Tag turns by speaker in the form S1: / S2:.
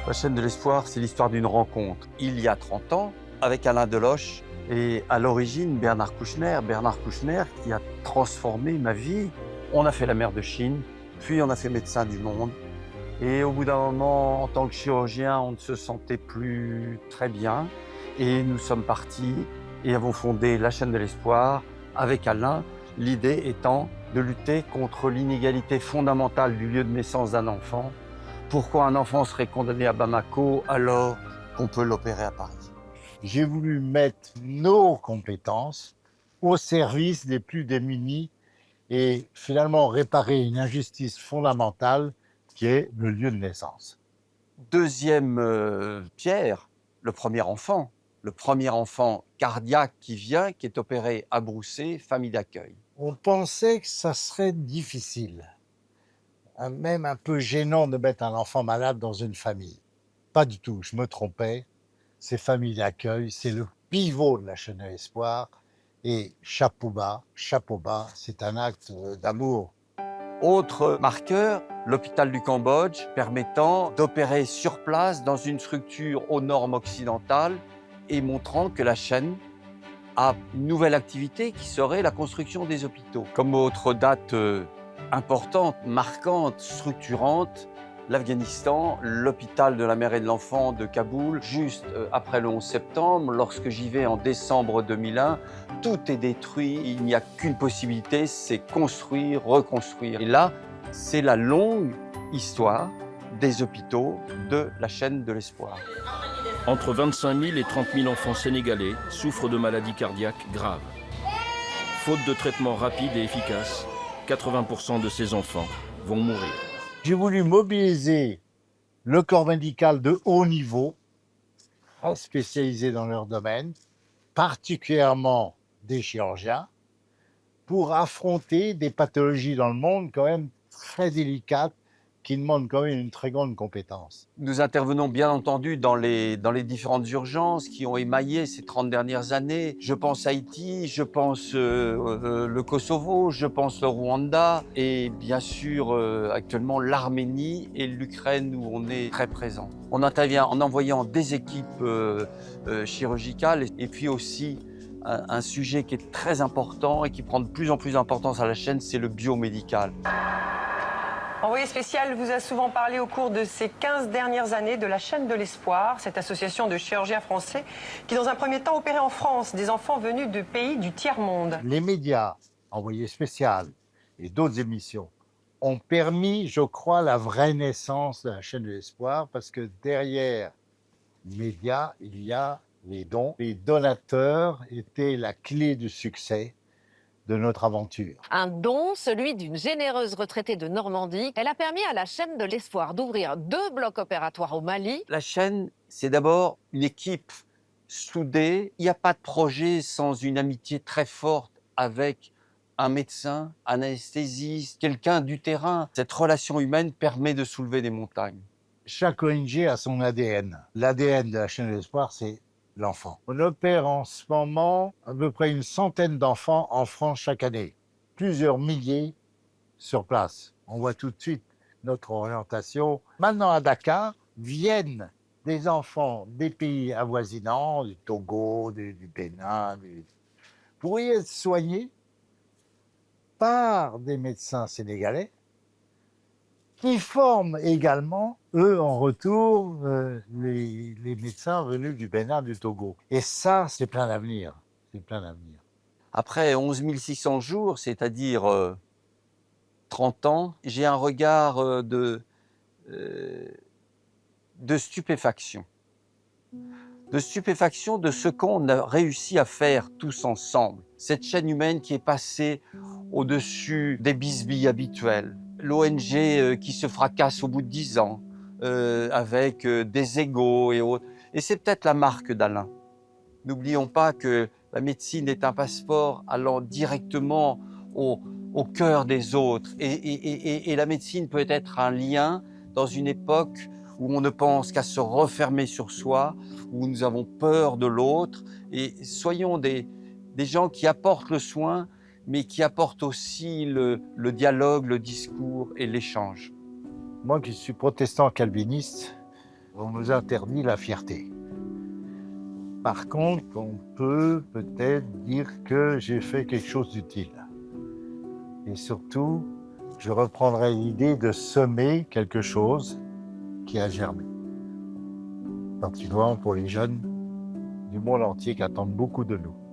S1: La chaîne de l'espoir, c'est l'histoire d'une rencontre. Il y a 30 ans, avec Alain Deloche, et à l'origine, Bernard Kouchner qui a transformé ma vie. On a fait la mer de Chine, puis on a fait médecin du monde. Et au bout d'un moment, en tant que chirurgien, on ne se sentait plus très bien. Et nous sommes partis et avons fondé la chaîne de l'espoir avec Alain, l'idée étant de lutter contre l'inégalité fondamentale du lieu de naissance d'un enfant. Pourquoi un enfant serait condamné à Bamako alors qu'on peut l'opérer à Paris?
S2: J'ai voulu mettre nos compétences au service des plus démunis et finalement réparer une injustice fondamentale qui est le lieu de naissance.
S1: Deuxième pierre, le premier enfant. Le premier enfant cardiaque qui vient, qui est opéré à Broussais, famille d'accueil.
S2: On pensait que ça serait difficile, même un peu gênant de mettre un enfant malade dans une famille. Pas du tout, je me trompais. Ces familles d'accueil, c'est le pivot de la chaîne de l'espoir. Et chapeau bas, c'est un acte d'amour.
S1: Autre marqueur, l'hôpital du Cambodge permettant d'opérer sur place dans une structure aux normes occidentales et montrant que la chaîne a une nouvelle activité qui serait la construction des hôpitaux. Comme autre date importante, marquante, structurante, l'Afghanistan, l'hôpital de la mère et de l'enfant de Kaboul, juste après le 11 septembre, lorsque j'y vais en décembre 2001, tout est détruit, il n'y a qu'une possibilité, c'est construire, reconstruire. Et là, c'est la longue histoire des hôpitaux de la chaîne de l'espoir.
S3: Entre 25 000 et 30 000 enfants sénégalais souffrent de maladies cardiaques graves. Faute de traitement rapide et efficace, 80% de ces enfants vont mourir.
S2: J'ai voulu mobiliser le corps médical de haut niveau, spécialisé dans leur domaine, particulièrement des chirurgiens, pour affronter des pathologies dans le monde quand même très délicates, qui demandent quand même une très grande compétence.
S1: Nous intervenons bien entendu dans les différentes urgences qui ont émaillé ces 30 dernières années. Je pense Haïti, je pense le Kosovo, je pense le Rwanda et bien sûr actuellement l'Arménie et l'Ukraine où on est très présent. On intervient en envoyant des équipes chirurgicales et puis aussi un sujet qui est très important et qui prend de plus en plus d'importance à la chaîne, c'est le biomédical.
S4: Envoyé spécial vous a souvent parlé au cours de ces 15 dernières années de la chaîne de l'espoir, cette association de chirurgiens français qui dans un premier temps opérait en France des enfants venus de pays du tiers-monde.
S2: Les médias, envoyés spécial et d'autres émissions ont permis, je crois, la vraie naissance de la chaîne de l'espoir parce que derrière les médias, il y a les dons. Les donateurs étaient la clé du succès de notre aventure.
S5: Un don, celui d'une généreuse retraitée de Normandie. Elle a permis à la chaîne de l'espoir d'ouvrir 2 blocs opératoires au Mali.
S1: La chaîne, c'est d'abord une équipe soudée. Il n'y a pas de projet sans une amitié très forte avec un médecin, un anesthésiste, quelqu'un du terrain. Cette relation humaine permet de soulever des montagnes.
S2: Chaque ONG a son ADN. L'ADN de la chaîne de l'espoir, c'est l'enfant. On opère en ce moment à peu près une centaine d'enfants en France chaque année. Plusieurs milliers sur place. On voit tout de suite notre orientation. Maintenant, à Dakar, viennent des enfants des pays avoisinants, du Togo, du Bénin, pour y être soignés par des médecins sénégalais qui forment également, eux, en retour, les médecins venus du Bénin, du Togo. Et ça, c'est plein d'avenir. C'est plein d'avenir.
S1: Après 11 600 jours, c'est-à-dire 30 ans, j'ai un regard de stupéfaction. De stupéfaction de ce qu'on a réussi à faire tous ensemble. Cette chaîne humaine qui est passée au-dessus des bisbilles habituelles. L'ONG qui se fracasse au bout de 10 ans, avec des égos et autres. Et c'est peut-être la marque d'Alain. N'oublions pas que la médecine est un passeport allant directement au cœur des autres. Et la médecine peut être un lien dans une époque où on ne pense qu'à se refermer sur soi, où nous avons peur de l'autre. Et soyons des gens qui apportent le soin, mais qui apportent aussi le dialogue, le discours et l'échange.
S2: Moi qui suis protestant calviniste, on nous interdit la fierté. Par contre, on peut peut-être dire que j'ai fait quelque chose d'utile. Et surtout, je reprendrai l'idée de semer quelque chose qui a germé. Particulièrement pour les jeunes du monde entier qui attendent beaucoup de nous.